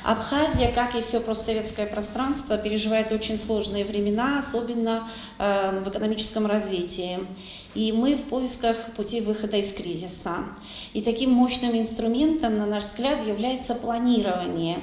Абхазия, как и все постсоветское пространство, переживает очень сложные времена, особенно в экономическом развитии. И мы в поисках пути выхода из кризиса. И таким мощным инструментом, на наш взгляд, является планирование.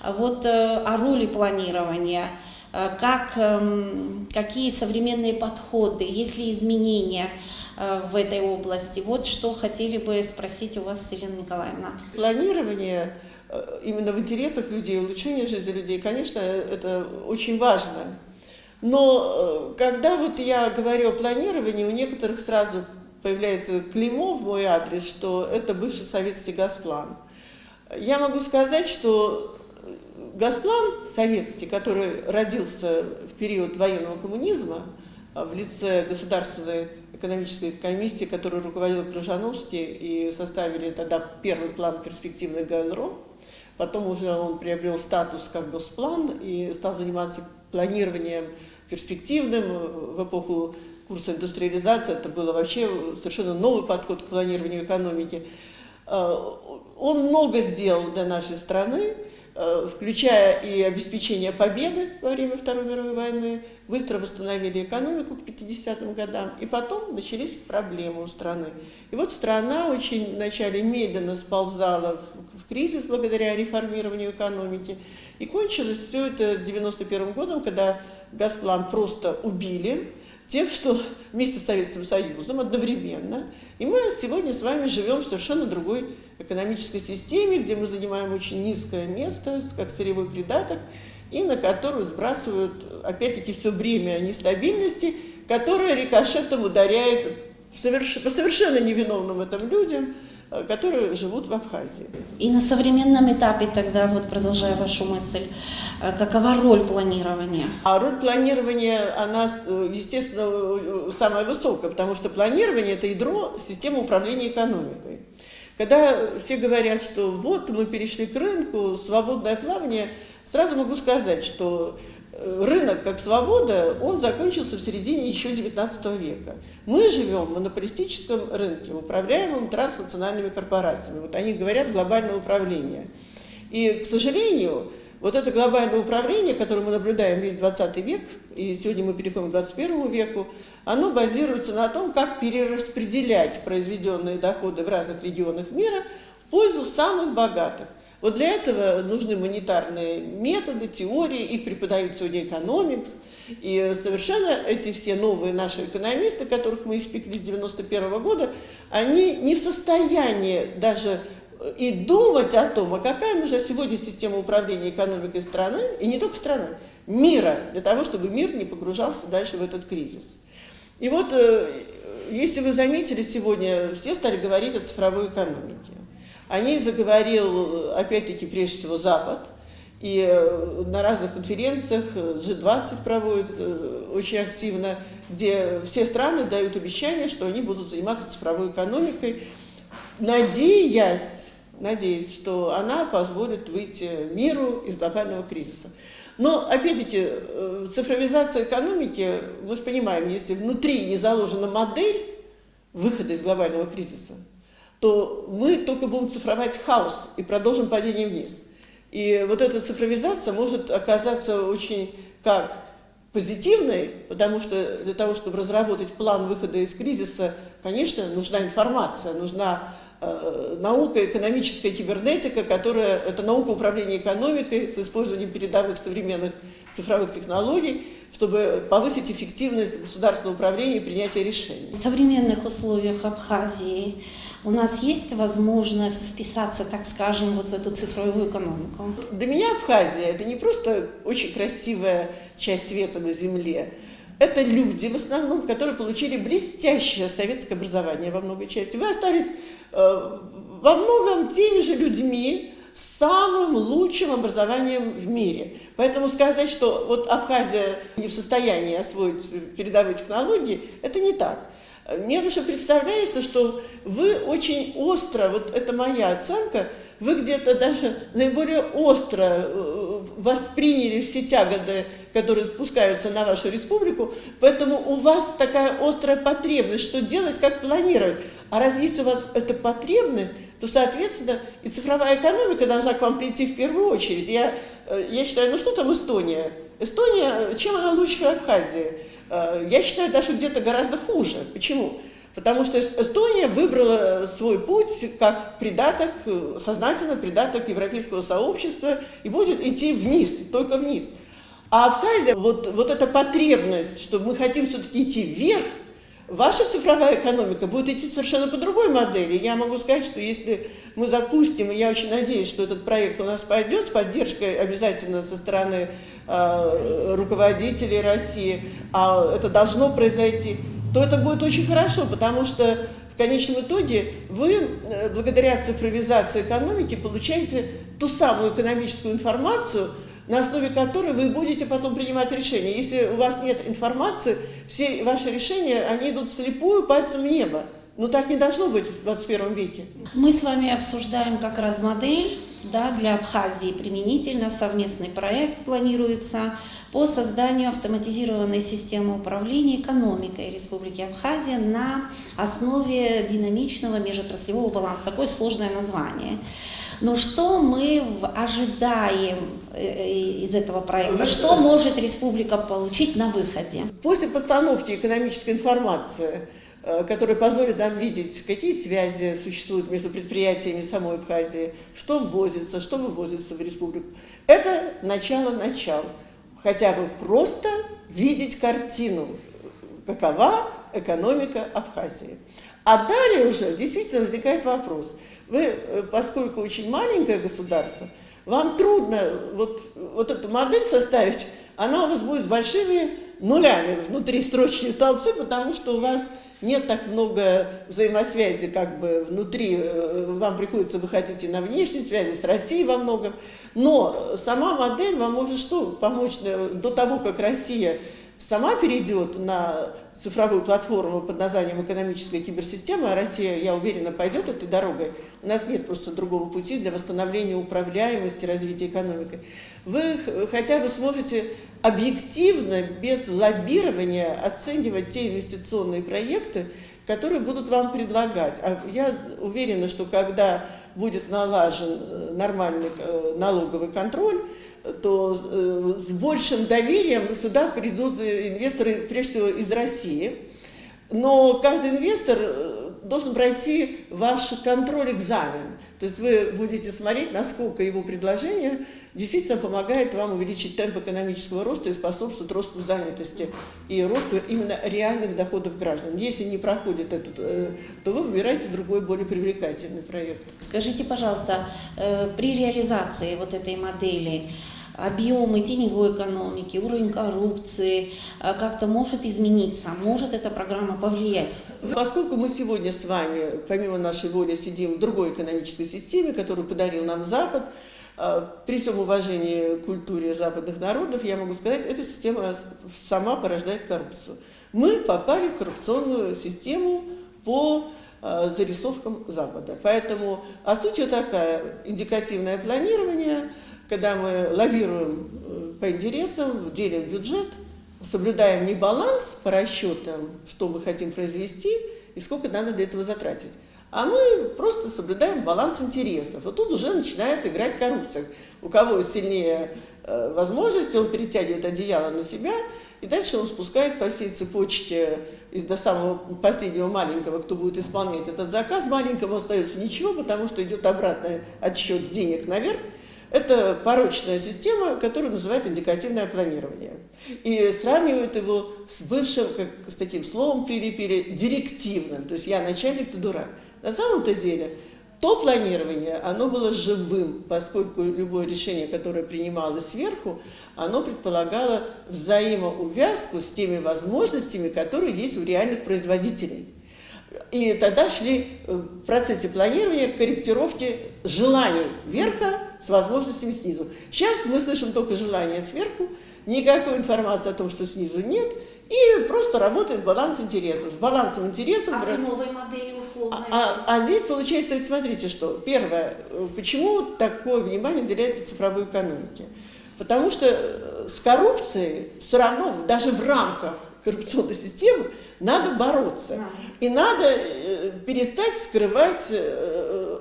Вот о роли планирования, какие современные подходы, есть ли изменения в этой области. Вот что хотели бы спросить у вас, Елена Николаевна. Планирование именно в интересах людей, улучшение жизни людей, конечно, это очень важно. Но когда вот я говорю о планировании, у некоторых сразу появляется клеймо в мой адрес, что это бывший советский Госплан. Я могу сказать, что Госплан советский, который родился в период военного коммунизма, в лице Государственной экономической комиссии, которую руководил Крыжановский, и составили тогда первый план перспективный ГНРО. Потом уже он приобрел статус как Госплан и стал заниматься планированием перспективным. В эпоху курса индустриализации это был вообще совершенно новый подход к планированию экономики. Он много сделал для нашей страны, включая и обеспечение победы во время Второй мировой войны, быстро восстановили экономику к 50-м годам, и потом начались проблемы у страны. И вот страна очень вначале медленно сползала в кризис благодаря реформированию экономики, и кончилось все это 91-м годом, когда Госплан просто убили, тем, что вместе с Советским Союзом одновременно. И мы сегодня с вами живем в совершенно другой экономической системе, где мы занимаем очень низкое место, как сырьевой придаток, и на которую сбрасывают, опять-таки, все бремя нестабильности, которое рикошетом ударяет по совершенно невиновным этим людям, которые живут в Абхазии. И на современном этапе тогда, вот продолжая вашу мысль, какова роль планирования? А роль планирования, она, естественно, самая высокая, потому что планирование – это ядро системы управления экономикой. Когда все говорят, что вот мы перешли к рынку, свободное плавание, сразу могу сказать, что рынок как свобода, он закончился в середине еще XIX века. Мы живем в монополистическом рынке, управляемом транснациональными корпорациями. Вот они говорят глобальное управление. И, к сожалению, вот это глобальное управление, которое мы наблюдаем весь 20 век, и сегодня мы переходим к 21 веку, оно базируется на том, как перераспределять произведенные доходы в разных регионах мира в пользу самых богатых. Вот для этого нужны монетарные методы, теории, их преподают сегодня экономикс. И совершенно эти все новые наши экономисты, которых мы испекли с 91 года, они не в состоянии даже и думать о том, а какая нужна сегодня система управления экономикой страны, и не только страны, мира, для того, чтобы мир не погружался дальше в этот кризис. И вот, если вы заметили, сегодня все стали говорить о цифровой экономике. О ней заговорил, опять-таки, прежде всего Запад, и на разных конференциях G20 проводит очень активно, где все страны дают обещание, что они будут заниматься цифровой экономикой, надеясь, что она позволит выйти миру из глобального кризиса. Но, опять-таки, цифровизация экономики, мы же понимаем, если внутри не заложена модель выхода из глобального кризиса, то мы только будем цифровать хаос и продолжим падение вниз. И вот эта цифровизация может оказаться очень как позитивной, потому что для того, чтобы разработать план выхода из кризиса, конечно, нужна информация, нужна наука, экономическая кибернетика, которая это наука управления экономикой с использованием передовых современных цифровых технологий, чтобы повысить эффективность государственного управления и принятия решений. В современных условиях Абхазии у нас есть возможность вписаться, так скажем, вот в эту цифровую экономику? Для меня Абхазия – это не просто очень красивая часть света на земле. Это люди, в основном, которые получили блестящее советское образование во многой части. Вы остались во многом теми же людьми с самым лучшим образованием в мире. Поэтому сказать, что вот Абхазия не в состоянии освоить передовые технологии, это не так. Мне даже представляется, что вы очень остро, вот это моя оценка, вы где-то даже наиболее остро восприняли все тяготы, которые спускаются на вашу республику, поэтому у вас такая острая потребность, что делать, как планировать. А раз есть у вас эта потребность, то, соответственно, и цифровая экономика должна к вам прийти в первую очередь. Я считаю, ну что там Эстония? Эстония, чем она лучше Абхазии? Я считаю, даже где-то гораздо хуже. Почему? Потому что Эстония выбрала свой путь как придаток, сознательно придаток европейского сообщества и будет идти вниз, только вниз. А Абхазия, вот эта потребность, что мы хотим все-таки идти вверх, ваша цифровая экономика будет идти совершенно по другой модели. Я могу сказать, что если мы запустим, и я очень надеюсь, что этот проект у нас пойдет с поддержкой обязательно со стороны руководителей России, а это должно произойти, то это будет очень хорошо, потому что в конечном итоге вы, благодаря цифровизации экономики, получаете ту самую экономическую информацию, на основе которой вы будете потом принимать решения. Если у вас нет информации, все ваши решения, они идут вслепую, пальцем в небо. Но так не должно быть в 21 веке. Мы с вами обсуждаем как раз модель, да, для Абхазии применительно. Совместный проект планируется по созданию автоматизированной системы управления экономикой Республики Абхазия на основе динамичного межотраслевого баланса. Такое сложное название. Но что мы ожидаем из этого проекта? Что может республика получить на выходе? После постановки экономической информации, которая позволит нам видеть, какие связи существуют между предприятиями самой Абхазии, что ввозится, что вывозится в республику, это начало. Хотя бы просто видеть картину, какова экономика Абхазии. А далее уже действительно возникает вопрос. Вы, поскольку очень маленькое государство, вам трудно вот эту модель составить, она у вас будет с большими нулями внутри строчные столбцы, потому что у вас нет так много взаимосвязи как бы внутри, вам приходится выходить и на внешние связи с Россией во многом, но сама модель вам может что помочь до того, как Россия сама перейдет на цифровую платформу под названием «Экономическая киберсистема», а Россия, я уверена, пойдет этой дорогой. У нас нет просто другого пути для восстановления управляемости, развития экономики. Вы хотя бы сможете объективно, без лоббирования, оценивать те инвестиционные проекты, которые будут вам предлагать. А я уверена, что когда будет налажен нормальный налоговый контроль, то с большим доверием сюда придут инвесторы, прежде всего, из России. Но каждый инвестор должен пройти ваш контроль-экзамен. То есть вы будете смотреть, насколько его предложение действительно помогает вам увеличить темп экономического роста и способствует росту занятости и росту именно реальных доходов граждан. Если не проходит этот, то вы выбираете другой, более привлекательный проект. Скажите, пожалуйста, при реализации вот этой модели объемы теневой экономики, уровень коррупции как-то может измениться? Может эта программа повлиять? Поскольку мы сегодня с вами, помимо нашей воли, сидим в другой экономической системе, которую подарил нам Запад, при всем уважении к культуре западных народов, я могу сказать, эта система сама порождает коррупцию. Мы попали в коррупционную систему по зарисовкам Запада. Поэтому, суть такая, индикативное планирование, когда мы лоббируем по интересам, делим бюджет, соблюдаем не баланс по расчетам, что мы хотим произвести и сколько надо для этого затратить, а мы просто соблюдаем баланс интересов. Вот тут уже начинает играть коррупция. У кого сильнее возможности, он перетягивает одеяло на себя, и дальше он спускает по всей цепочке до самого последнего маленького, кто будет исполнять этот заказ. Маленькому остается ничего, потому что идет обратный отсчет денег наверх. Это порочная система, которую называют индикативное планирование. И сравнивают его с бывшим, как с таким словом прилепили, директивным. То есть я начальник, ты дурак. На самом-то деле то планирование, оно было живым, поскольку любое решение, которое принималось сверху, оно предполагало взаимоувязку с теми возможностями, которые есть у реальных производителей. И тогда шли в процессе планирования корректировки желаний верха с возможностями снизу. Сейчас мы слышим только желания сверху, никакой информации о том, что снизу нет, и просто работает баланс интересов. С балансом интересов... А при новой модели условной? Здесь получается, смотрите, что первое, почему такое внимание уделяется цифровой экономике? Потому что с коррупцией все равно, даже в рамках коррупционной системы, надо бороться. И надо перестать скрывать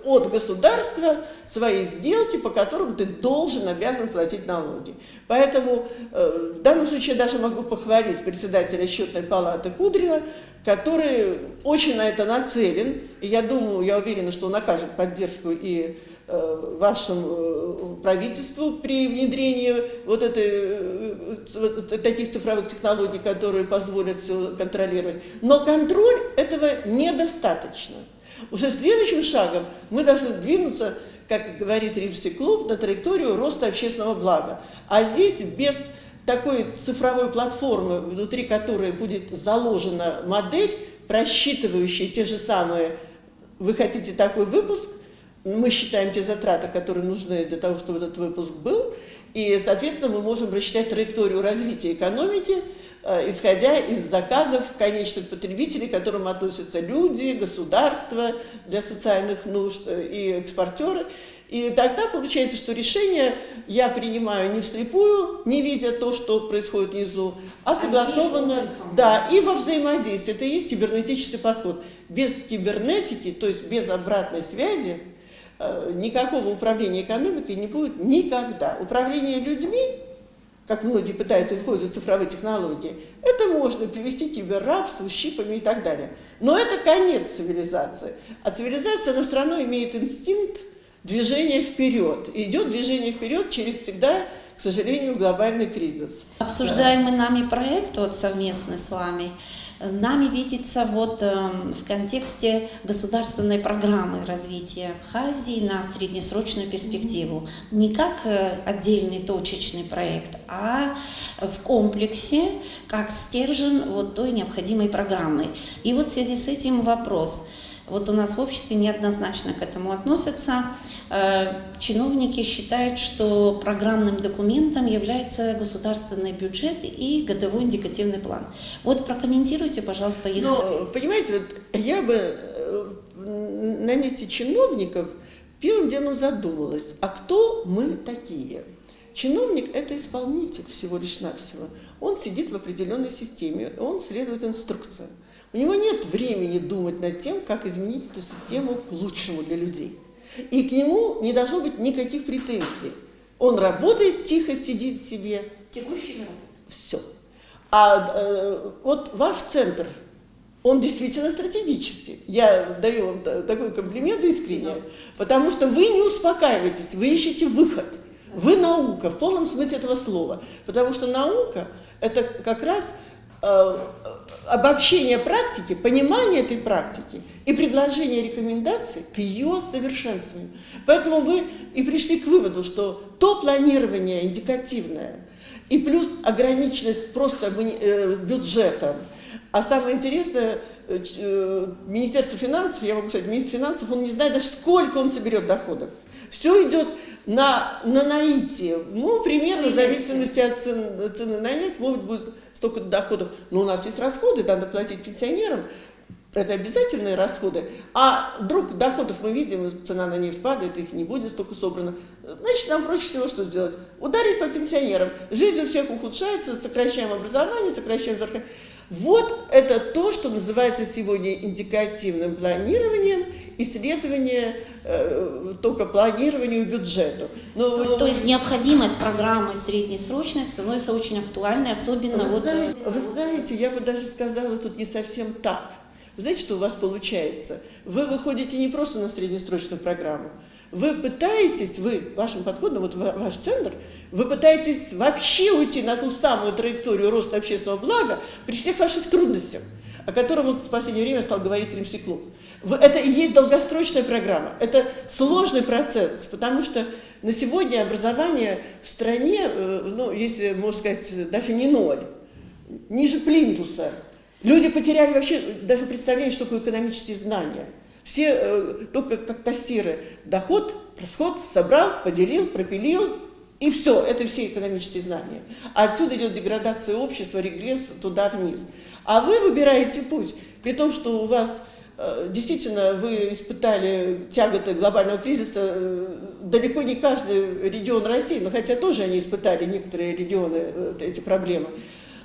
от государства свои сделки, по которым ты должен, обязан платить налоги. Поэтому в данном случае я даже могу похвалить председателя Счетной палаты Кудрина, который очень на это нацелен. И я думаю, я уверена, что он окажет поддержку и вашему правительству при внедрении таких цифровых технологий, которые позволят все контролировать. Но контроль этого недостаточно. Уже следующим шагом мы должны двинуться, как говорит Римский клуб, на траекторию роста общественного блага. А здесь без такой цифровой платформы, внутри которой будет заложена модель, просчитывающая те же самые, вы хотите такой выпуск, мы считаем те затраты, которые нужны для того, чтобы этот выпуск был, и, соответственно, мы можем рассчитать траекторию развития экономики, исходя из заказов конечных потребителей, к которым относятся люди, государство для социальных нужд и экспортеры. И тогда получается, что решение я принимаю не вслепую, не видя то, что происходит внизу, а согласованно, да, и во взаимодействии. Это и есть кибернетический подход. Без кибернетики, то есть без обратной связи, никакого управления экономикой не будет никогда. Управление людьми, как многие пытаются использовать цифровые технологии, это можно привести к киберрабству, щипами и так далее. Но это конец цивилизации. А цивилизация, она все равно имеет инстинкт движения вперед. И идет движение вперед через всегда, к сожалению, глобальный кризис. Обсуждаемый нами проект вот совместно с вами, нами видится в контексте государственной программы развития Абхазии на среднесрочную перспективу. Не как отдельный точечный проект, а в комплексе, как стержень той необходимой программы. И в связи с этим вопрос. У нас в обществе неоднозначно к этому относятся. Чиновники считают, что программным документом является государственный бюджет и годовой индикативный план. Прокомментируйте, пожалуйста, их. Понимаете, я бы на месте чиновников первым делом задумалась, а кто мы такие? Чиновник – это исполнитель всего лишь навсего. Он сидит в определенной системе, он следует инструкциям. У него нет времени думать над тем, как изменить эту систему к лучшему для людей. И к нему не должно быть никаких претензий. Он работает, тихо сидит себе. Текущими работает. Все. А ваш центр, он действительно стратегический. Я даю вам такой комплимент искренне, потому что вы не успокаиваетесь, вы ищете выход. Вы наука в полном смысле этого слова. Потому что наука – это как раз обобщение практики, понимание этой практики и предложение рекомендаций к ее совершенствованию. Поэтому вы и пришли к выводу, что то планирование индикативное и плюс ограниченность просто бюджетом. А самое интересное, Министерство финансов, я могу сказать, министр финансов, он не знает даже, сколько он соберет доходов. Все идет на наитие. Примерно в зависимости от цены на нефть, может быть, столько доходов. Но у нас есть расходы, надо платить пенсионерам. Это обязательные расходы. А вдруг доходов мы видим, цена на нефть падает, их не будет столько собрано. Значит, нам проще всего что сделать? Ударить по пенсионерам. Жизнь у всех ухудшается, сокращаем образование, сокращаем зарплату. Это то, что называется сегодня индикативным планированием, исследование только планированию бюджету. То есть необходимость программы среднесрочной становится очень актуальной, особенно Вы знаете, я бы даже сказала, тут не совсем так. Вы знаете, что у вас получается? Вы выходите не просто на среднесрочную программу, вы пытаетесь, вашим подходом, ваш центр, вы пытаетесь вообще уйти на ту самую траекторию роста общественного блага при всех ваших трудностях, о котором в последнее время стал говорить Римский клуб. Это и есть долгосрочная программа, это сложный процесс, потому что на сегодня образование в стране, если можно сказать, даже не ноль, ниже плинтуса. Люди потеряли вообще даже представление, что такое экономические знания. Все только как кассиры. Доход, расход, собрал, поделил, пропилил, и все. Это все экономические знания. А отсюда идет деградация общества, регресс туда вниз. А вы выбираете путь, при том, что у вас действительно вы испытали тяготы глобального кризиса, далеко не каждый регион России, но хотя тоже они испытали, некоторые регионы, эти проблемы.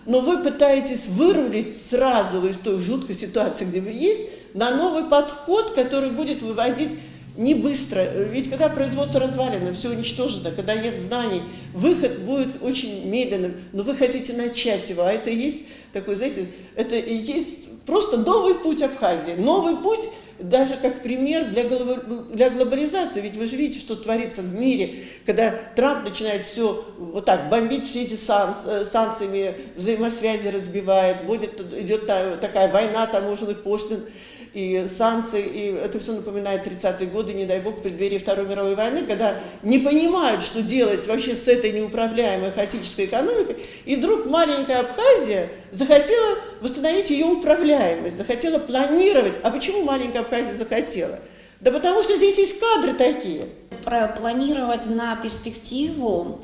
Но вы пытаетесь вырулить сразу из той жуткой ситуации, где вы есть, на новый подход, который будет выводить не быстро. Ведь когда производство развалено, все уничтожено, когда нет знаний, выход будет очень медленным. Но вы хотите начать его, а это и есть такой, знаете, это и есть просто новый путь Абхазии. Новый путь даже как пример для глобализации. Ведь вы же видите, что творится в мире, когда Трамп начинает все вот так бомбить, все эти санкциями, взаимосвязи разбивает, идет такая война таможенных пошлин и санкций, и это все напоминает 30-е годы, не дай бог, в преддверии Второй мировой войны, когда не понимают, что делать вообще с этой неуправляемой хаотической экономикой, и вдруг маленькая Абхазия захотела восстановить ее управляемость, захотела планировать. А почему маленькая Абхазия захотела? Да потому что здесь есть кадры такие. Планировать на перспективу,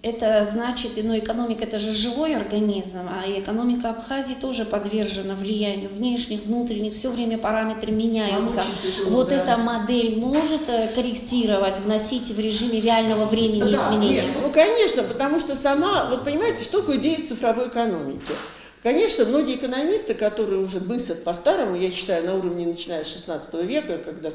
это значит, ну, экономика это же живой организм, а экономика Абхазии тоже подвержена влиянию внешних, внутренних, все время параметры меняются. Вот эта модель может корректировать, вносить в режиме реального времени изменения? Ну, конечно, потому что сама, вот понимаете, что такое идея цифровой экономики? Конечно, многие экономисты, которые уже мыслят по-старому, я считаю, на уровне начиная с 16 века, когда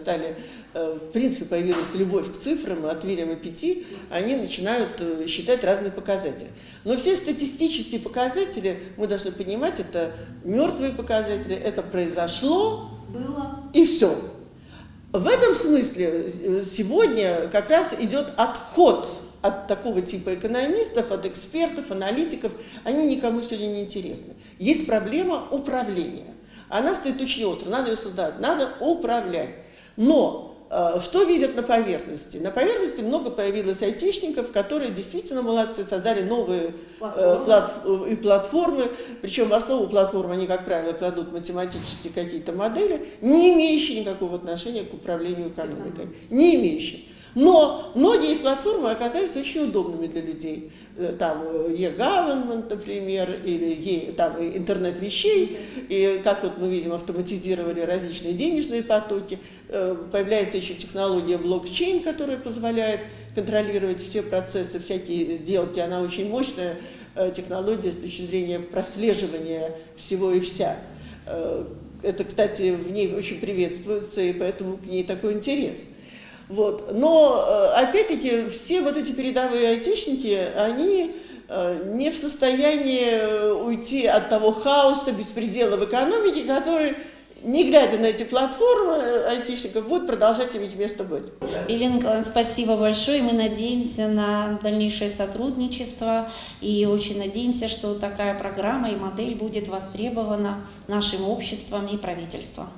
в принципе, появилась любовь к цифрам, от Вильяма Петти, они начинают считать разные показатели. Но все статистические показатели, мы должны понимать, это мертвые показатели, это произошло, Было. И все. В этом смысле сегодня как раз идет отход от такого типа экономистов, от экспертов, аналитиков. Они никому сегодня не интересны. Есть проблема управления. Она стоит очень остро, надо ее создавать, надо управлять. Но что видят на поверхности? На поверхности много появилось айтишников, которые действительно молодцы, создали новые платформы. Причем в основу платформы они, как правило, кладут математические какие-то модели, не имеющие никакого отношения к управлению экономикой. Не имеющие. Но многие их платформы оказались очень удобными для людей. Там e-government, например, или там интернет вещей, и как вот мы видим, автоматизировали различные денежные потоки. Появляется еще технология блокчейн, которая позволяет контролировать все процессы, всякие сделки. Она очень мощная технология с точки зрения прослеживания всего и вся. Это, кстати, в ней очень приветствуется, и поэтому к ней такой интерес. Вот. Но, опять-таки, все вот эти передовые айтишники, они не в состоянии уйти от того хаоса, беспредела в экономике, который, не глядя на эти платформы айтишников, будет продолжать иметь место быть. Елена Николаевна, спасибо большое. Мы надеемся на дальнейшее сотрудничество и очень надеемся, что такая программа и модель будет востребована нашим обществом и правительством.